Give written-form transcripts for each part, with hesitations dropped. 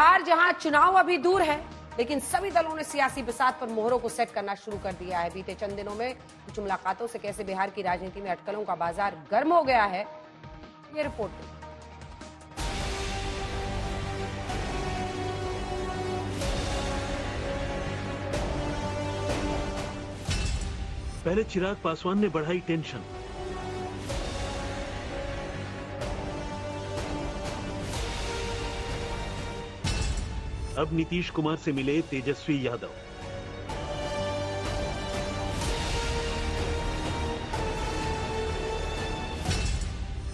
बिहार जहां चुनाव अभी दूर है, लेकिन सभी दलों ने सियासी बिसात पर मोहरों को सेट करना शुरू कर दिया है। बीते चंद दिनों में कुछ मुलाकातों से कैसे बिहार की राजनीति में अटकलों का बाजार गर्म हो गया है, ये रिपोर्ट है। पहले चिराग पासवान ने बढ़ाई टेंशन, अब नीतीश कुमार से मिले तेजस्वी यादव।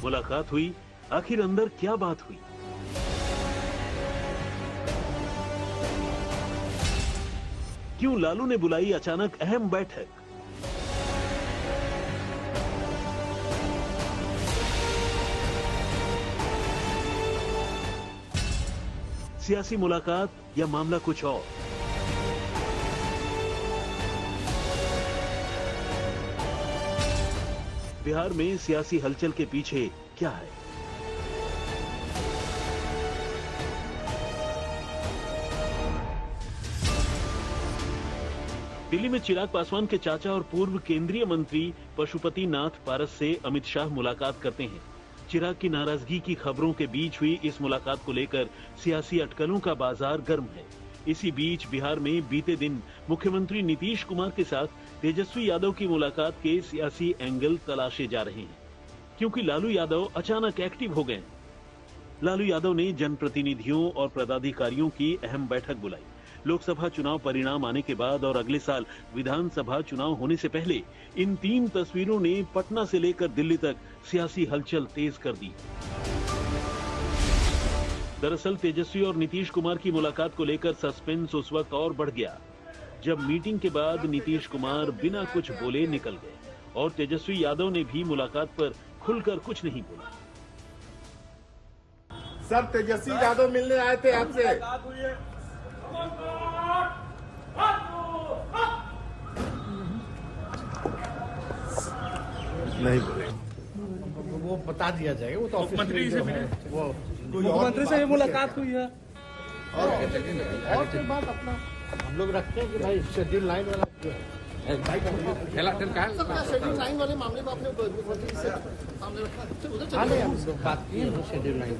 मुलाकात हुई, आखिर अंदर क्या बात हुई? क्यों लालू ने बुलाई अचानक अहम बैठक? सियासी मुलाकात या मामला कुछ और? बिहार में सियासी हलचल के पीछे क्या है? दिल्ली में चिराग पासवान के चाचा और पूर्व केंद्रीय मंत्री पशुपति नाथ पारस से अमित शाह मुलाकात करते हैं। चिराग की नाराजगी की खबरों के बीच हुई इस मुलाकात को लेकर सियासी अटकलों का बाजार गर्म है। इसी बीच बिहार में बीते दिन मुख्यमंत्री नीतीश कुमार के साथ तेजस्वी यादव की मुलाकात के सियासी एंगल तलाशे जा रहे हैं, क्योंकि लालू यादव अचानक एक्टिव हो गए। लालू यादव ने जनप्रतिनिधियों और पदाधिकारियों की अहम बैठक बुलाई। लोकसभा चुनाव परिणाम आने के बाद और अगले साल विधानसभा चुनाव होने से पहले इन तीन तस्वीरों ने पटना से लेकर दिल्ली तक सियासी हलचल तेज कर दी। दरअसल तेजस्वी और नीतीश कुमार की मुलाकात को लेकर सस्पेंस उस वक्त और बढ़ गया जब मीटिंग के बाद नीतीश कुमार बिना कुछ बोले निकल गए और तेजस्वी यादव ने भी मुलाकात पर खुलकर कुछ नहीं बोला। सब तेजस्वी यादव मिलने आए थे आपसे। नहीं बोले, वो बता दिया जाएगा। वो तो मुख्यमंत्री से मिले, वो मुख्यमंत्री से मुलाकात हुई है। और फिर बात अपना हम लोग रखते हैं कि भाई शेड्यूल लाइन वाला शेड्यूल लाइन वाले मामले में आपने मुख्यमंत्री से सामने रखा। हम बात की है शेड्यूल लाइन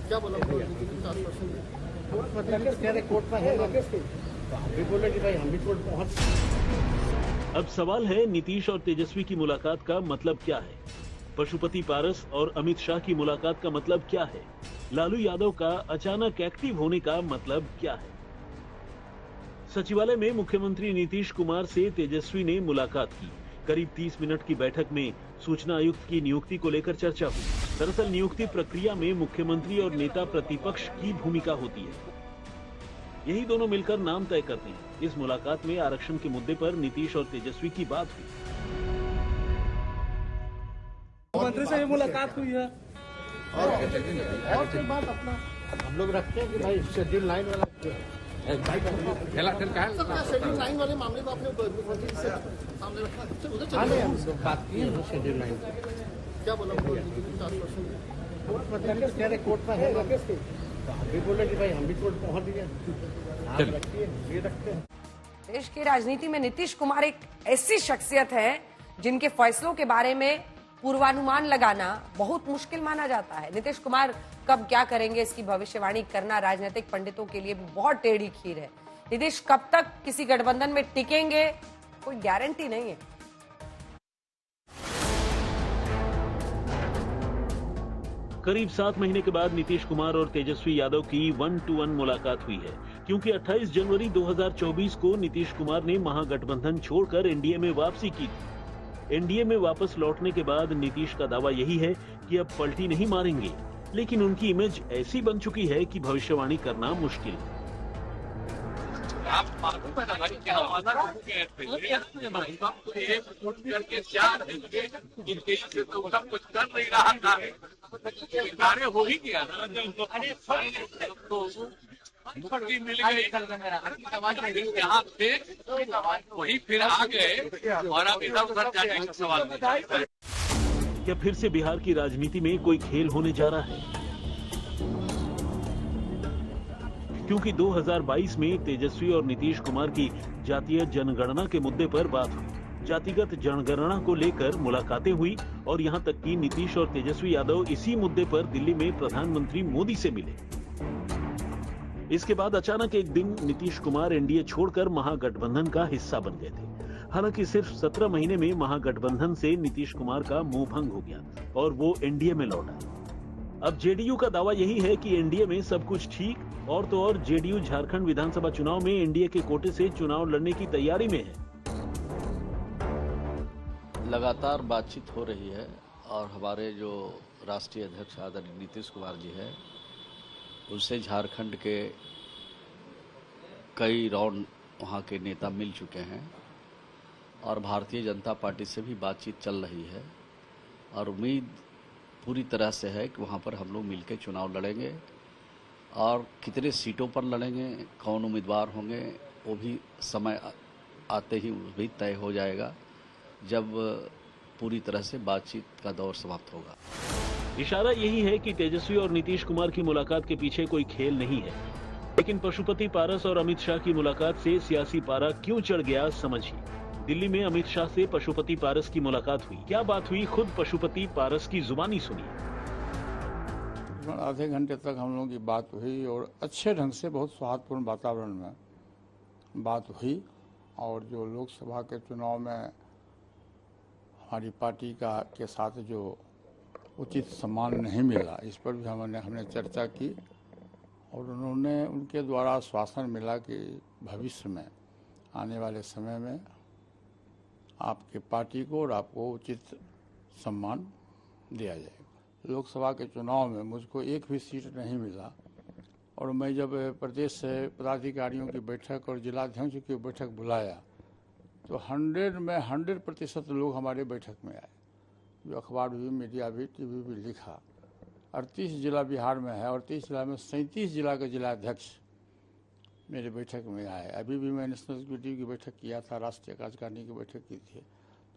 क्या बोला कह रहे कोर्ट में है, तो हम भी बोले कि भाई हम भी कोर्ट पहुंच। अब सवाल है नीतीश और तेजस्वी की मुलाकात का मतलब क्या है? पशुपति पारस और अमित शाह की मुलाकात का मतलब क्या है? लालू यादव का अचानक एक्टिव होने का मतलब क्या है? सचिवालय में मुख्यमंत्री नीतीश कुमार से तेजस्वी ने मुलाकात की। करीब 30 मिनट की बैठक में सूचना आयुक्त की नियुक्ति को लेकर चर्चा हुई। दरअसल नियुक्ति प्रक्रिया में मुख्यमंत्री और नेता प्रतिपक्ष की भूमिका होती है। यही दोनों मिलकर नाम तय करते हैं। इस मुलाकात में आरक्षण के मुद्दे पर नीतीश और तेजस्वी की बात हुई। मुख्यमंत्री से मुलाकात हुई है। और फिर बात अपना हम लोग रखते हैं कि भाई शेड्यूल लाइन वाला शेड्यूल लाइन वाले मामले में आपने मुख्यमंत्री से सामने रखा। हम बात की है शेड्यूल लाइन क्या बोला कह रहे कोर्ट में है, तो हम भी बोले कि भाई हम भी कोर्ट पहुंच गए। रखते हैं। देश की राजनीति में नीतीश कुमार एक ऐसी शख्सियत है जिनके फैसलों के बारे में पूर्वानुमान लगाना बहुत मुश्किल माना जाता है। नीतीश कुमार कब क्या करेंगे इसकी भविष्यवाणी करना राजनीतिक पंडितों के लिए भी बहुत टेढ़ी खीर है। नीतीश कब तक किसी गठबंधन में टिकेंगे कोई गारंटी नहीं है। करीब 7 महीने के बाद नीतीश कुमार और तेजस्वी यादव की 1-to-1 मुलाकात हुई है, क्योंकि 28 जनवरी 2024 को नीतीश कुमार ने महागठबंधन छोड़कर एनडीए में वापसी की थी। एनडीए में वापस लौटने के बाद नीतीश का दावा यही है कि अब पलटी नहीं मारेंगे, लेकिन उनकी इमेज ऐसी बन चुकी है कि भविष्यवाणी करना मुश्किल है। आप मालूम है ना भाई क्या हमारा इनके से तो सब कुछ कर नहीं रहा था, कार्य हो ही गया ना। तो छुट्टी मिल गई यहाँ से, वही फिर आ गए और अब इधर उधर जाने का सवाल नहीं। क्या फिर से बिहार की राजनीति में कोई खेल होने जा रहा है? क्योंकि 2022 में तेजस्वी और नीतीश कुमार की जातीय जनगणना के मुद्दे पर बात हुई। जातिगत जनगणना को लेकर मुलाकातें हुई और यहां तक कि नीतीश और तेजस्वी यादव इसी मुद्दे पर दिल्ली में प्रधानमंत्री मोदी से मिले। इसके बाद अचानक एक दिन नीतीश कुमार एनडीए छोड़कर महागठबंधन का हिस्सा बन गए थे। हालांकि सिर्फ 17 महीने में महागठबंधन से नीतीश कुमार का मुंह भंग हो गया और वो एनडीए में लौट आए। अब जेडीयू का दावा यही है कि एनडीए में सब कुछ ठीक, और तो और जेडीयू झारखंड विधानसभा चुनाव में एनडीए के कोटे से चुनाव लड़ने की तैयारी में है। लगातार बातचीत हो रही है और हमारे जो राष्ट्रीय अध्यक्ष आदरणीय नीतीश कुमार जी हैं, उनसे झारखंड के कई राउंड वहाँ के नेता मिल चुके हैं और भारतीय जनता पार्टी से भी बातचीत चल रही है और उम्मीद पूरी तरह से है कि वहाँ पर हम लोग मिलकर चुनाव लड़ेंगे और कितने सीटों पर लड़ेंगे, कौन उम्मीदवार होंगे, वो भी समय आते ही भी तय हो जाएगा जब पूरी तरह से बातचीत का दौर समाप्त होगा। इशारा यही है कि तेजस्वी और नीतीश कुमार की मुलाकात के पीछे कोई खेल नहीं है, लेकिन पशुपति पारस और अमित शाह की मुलाकात से सियासी पारा क्यों चढ़ गया समझिए। दिल्ली में अमित शाह से पशुपति पारस की मुलाकात हुई। क्या बात हुई, खुद पशुपति पारस की जुबानी सुनिए। आधे घंटे तक हम लोगों की बात हुई और अच्छे ढंग से बहुत सौहार्दपूर्ण वातावरण में बात हुई और जो लोकसभा के चुनाव में हमारी पार्टी के साथ जो उचित सम्मान नहीं मिला, इस पर भी हमने चर्चा की और उनके द्वारा आश्वासन मिला कि भविष्य में आने वाले समय में आपके पार्टी को और आपको उचित सम्मान दिया जाएगा। लोकसभा के चुनाव में मुझको एक भी सीट नहीं मिला और मैं जब प्रदेश से पदाधिकारियों की बैठक और जिलाध्यक्षों की बैठक बुलाया तो 100 में 100% लोग हमारे बैठक में आए। जो अखबार भी, मीडिया भी, टीवी भी लिखा। 38 जिला बिहार में है और 30 जिला में 37 जिला के जिलाध्यक्ष मेरे बैठक में आए। अभी भी मैं नेशनल एग्जीक्यूटिव की बैठक किया था, राष्ट्रीय कार्यकारिणी की बैठक की थी,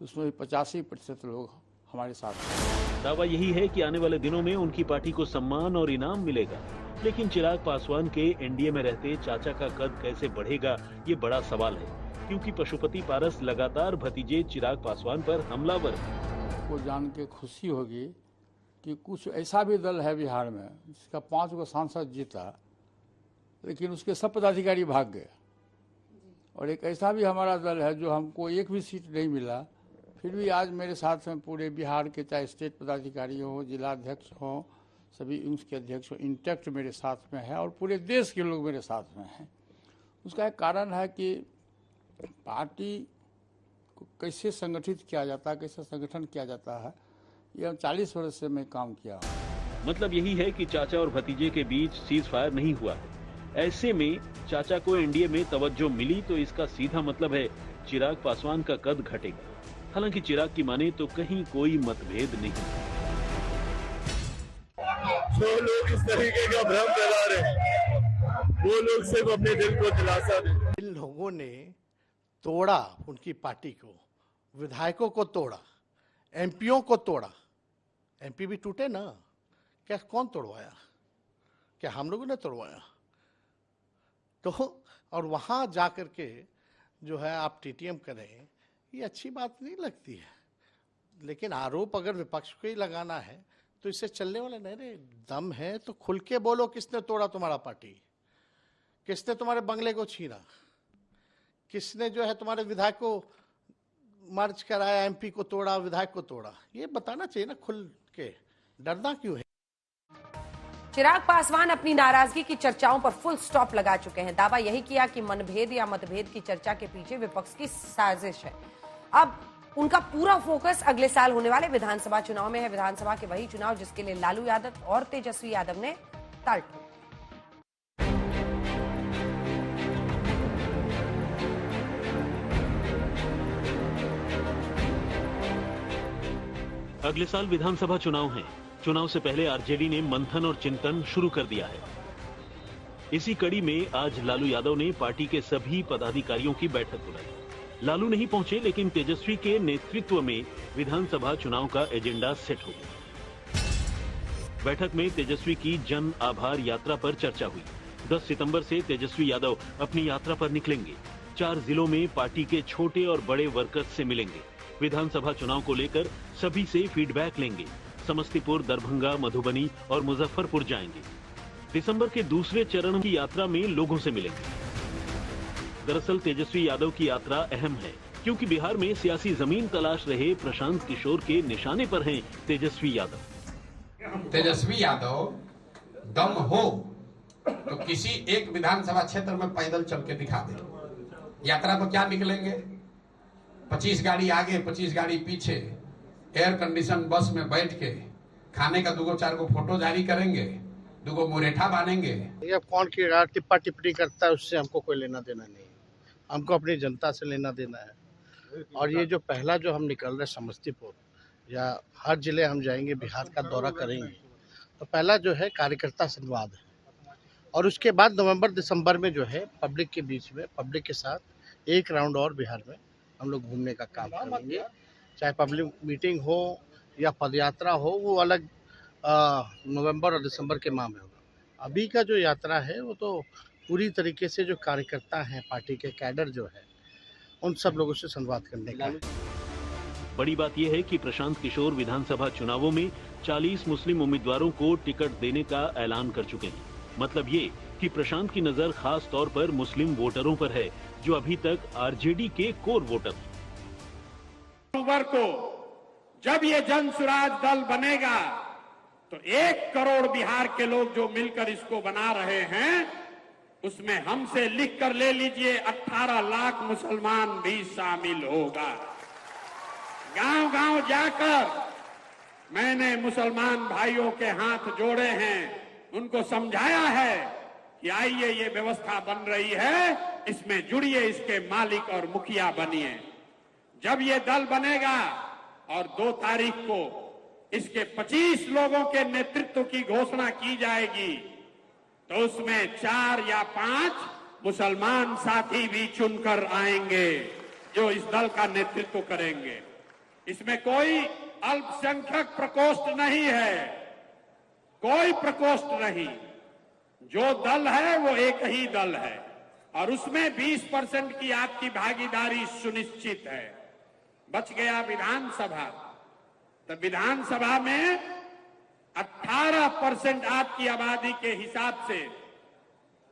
तो उसमें 85% लोग हमारे साथ हैं। दावा यही है कि आने वाले दिनों में उनकी पार्टी को सम्मान और इनाम मिलेगा, लेकिन चिराग पासवान के एनडीए में रहते चाचा का कद कैसे बढ़ेगा, ये बड़ा सवाल है, क्योंकि पशुपति पारस लगातार भतीजे चिराग पासवान पर हमलावर है। को जान के खुशी होगी कि कुछ ऐसा भी दल है बिहार में जिसका 5 गो सांसद जीता, लेकिन उसके सब पदाधिकारी भाग गए, और एक ऐसा भी हमारा दल है जो हमको एक भी सीट नहीं मिला, फिर भी आज मेरे साथ में पूरे बिहार के चाहे स्टेट पदाधिकारी हो, जिलाध्यक्ष हो, सभी उसके अध्यक्ष हो, इंटैक्ट मेरे साथ में है और पूरे देश के लोग मेरे साथ में हैं। उसका एक कारण है कि पार्टी को कैसे संगठित किया जाता है, कैसे संगठन किया जाता है, ये 40 वर्ष से मैं काम किया हूँ। मतलब यही है कि चाचा और भतीजे के बीच सीज फायर नहीं हुआ है। ऐसे में चाचा को एनडीए में तवज्जो मिली तो इसका सीधा मतलब है चिराग पासवान का कद घटेगा। हालांकि चिराग की माने तो कहीं कोई मतभेद नहीं। जो लोग इस तरीके का भ्रम फैला रहे, वो लोग सिर्फ अपने दिल को दिलासा दें। इन लोगों ने तोड़ा उनकी पार्टी को, विधायकों को तोड़ा, एमपीओ को तोड़ा। एमपी भी टूटे ना, क्या कौन तोड़वाया? क्या हम लोगों ने तोड़वाया? तो और वहां जाकर के जो है आप टीटीएम करें, ये अच्छी बात नहीं लगती है। लेकिन आरोप अगर विपक्ष को ही लगाना है तो इससे चलने वाला नहीं रे। दम है तो खुल के बोलो, किसने तोड़ा तुम्हारा पार्टी? किसने तुम्हारे बंगले को छीना? किसने जो है तुम्हारे विधायक को मर्ज कराया, एमपी को तोड़ा, विधायक को तोड़ा? ये बताना चाहिए ना खुल के, डरना क्यों है? चिराग पासवान अपनी नाराजगी की चर्चाओं पर फुल स्टॉप लगा चुके हैं। दावा यही किया कि मनभेद या मतभेद की चर्चा के पीछे विपक्ष की साजिश है। अब उनका पूरा फोकस अगले साल होने वाले विधानसभा चुनाव में है। विधानसभा के वही चुनाव जिसके लिए लालू यादव और तेजस्वी यादव ने ताल ठोकी। अगले साल विधानसभा चुनाव है। चुनाव से पहले आरजेडी ने मंथन और चिंतन शुरू कर दिया है। इसी कड़ी में आज लालू यादव ने पार्टी के सभी पदाधिकारियों की बैठक बुलाई। लालू नहीं पहुंचे, लेकिन तेजस्वी के नेतृत्व में विधानसभा चुनाव का एजेंडा सेट हो गया। बैठक में तेजस्वी की जन आभार यात्रा पर चर्चा हुई। 10 सितंबर से तेजस्वी यादव अपनी यात्रा पर निकलेंगे। 4 जिलों में पार्टी के छोटे और बड़े वर्कर्स से मिलेंगे। विधानसभा चुनाव को लेकर सभी से फीडबैक लेंगे। समस्तीपुर, दरभंगा, मधुबनी और मुजफ्फरपुर जाएंगे। दिसंबर के दूसरे चरण की यात्रा में लोगों से मिलेंगे। दरअसल तेजस्वी यादव की यात्रा अहम है, क्योंकि बिहार में सियासी जमीन तलाश रहे प्रशांत किशोर के निशाने पर हैं तेजस्वी यादव। तेजस्वी यादव दम हो तो किसी एक विधानसभा क्षेत्र में पैदल चल के दिखा दे। यात्रा को क्या निकलेंगे? 25 गाड़ी आगे, 25 गाड़ी पीछे, एयर कंडीशन बस में बैठ के खाने का 2-4 फोटो जारी करेंगे, 2 मुरेठा बांधेंगे। ये कौन की टिप्पा टिप्पणी करता है उससे हमको कोई लेना देना नहीं, हमको अपनी जनता से लेना देना है। और ये जो पहला जो हम निकल रहे समस्तीपुर या हर जिले हम जाएंगे, बिहार का दौरा करेंगे, तो पहला जो है कार्यकर्ता संवाद है। और उसके बाद नवंबर दिसंबर में जो है पब्लिक के बीच में, पब्लिक के साथ एक राउंड और बिहार में हम लोग घूमने का काम करेंगे। चाहे पब्लिक मीटिंग हो या पदयात्रा हो, वो अलग नवंबर और दिसंबर के माह में होगा। अभी का जो यात्रा है वो तो पूरी तरीके से जो कार्यकर्ता हैं, पार्टी के कैडर जो है, उन सब लोगों से संवाद करने का है। बड़ी बात यह है कि प्रशांत किशोर विधानसभा चुनावों में 40 मुस्लिम उम्मीदवारों को टिकट देने का ऐलान कर चुके हैं। मतलब ये कि प्रशांत की नजर खास तौर पर मुस्लिम वोटरों पर है, जो अभी तक आरजेडी के कोर वोटर हैं। अक्टूबर को जब ये जन स्वराज दल बनेगा तो 1 करोड़ बिहार के लोग जो मिलकर इसको बना रहे हैं, उसमें हमसे लिख कर ले लीजिए 18 लाख मुसलमान भी शामिल होगा। गांव गांव जाकर मैंने मुसलमान भाइयों के हाथ जोड़े हैं, उनको समझाया है कि आइए ये व्यवस्था बन रही है, इसमें जुड़िए, इसके मालिक और मुखिया बनिए। जब ये दल बनेगा और 2 तारीख को इसके 25 लोगों के नेतृत्व की घोषणा की जाएगी, तो उसमें 4 या 5 मुसलमान साथी भी चुनकर आएंगे जो इस दल का नेतृत्व करेंगे। इसमें कोई अल्पसंख्यक प्रकोष्ठ नहीं है, कोई प्रकोष्ठ नहीं। जो दल है वो एक ही दल है और उसमें 20% की आपकी भागीदारी सुनिश्चित है। बच गया विधानसभा, तो विधानसभा में 18% आपकी आबादी के हिसाब से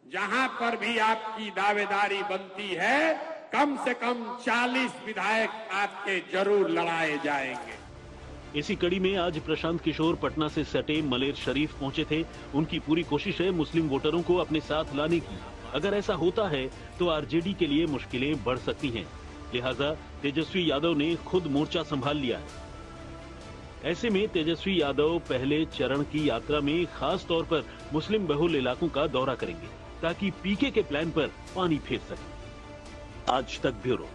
जहां पर भी आपकी दावेदारी बनती है, कम से कम 40 विधायक आपके जरूर लड़ाए जाएंगे। इसी कड़ी में आज प्रशांत किशोर पटना से सटे मलेर शरीफ पहुंचे थे। उनकी पूरी कोशिश है मुस्लिम वोटरों को अपने साथ लाने की। अगर ऐसा होता है तो आरजेडी के लिए मुश्किलें बढ़ सकती हैं। लिहाजा तेजस्वी यादव ने खुद मोर्चा संभाल लिया है। ऐसे में तेजस्वी यादव पहले चरण की यात्रा में खास तौर पर मुस्लिम बहुल इलाकों का दौरा करेंगे, ताकि पीके के प्लान पर पानी फेर सके। आज तक ब्यूरो।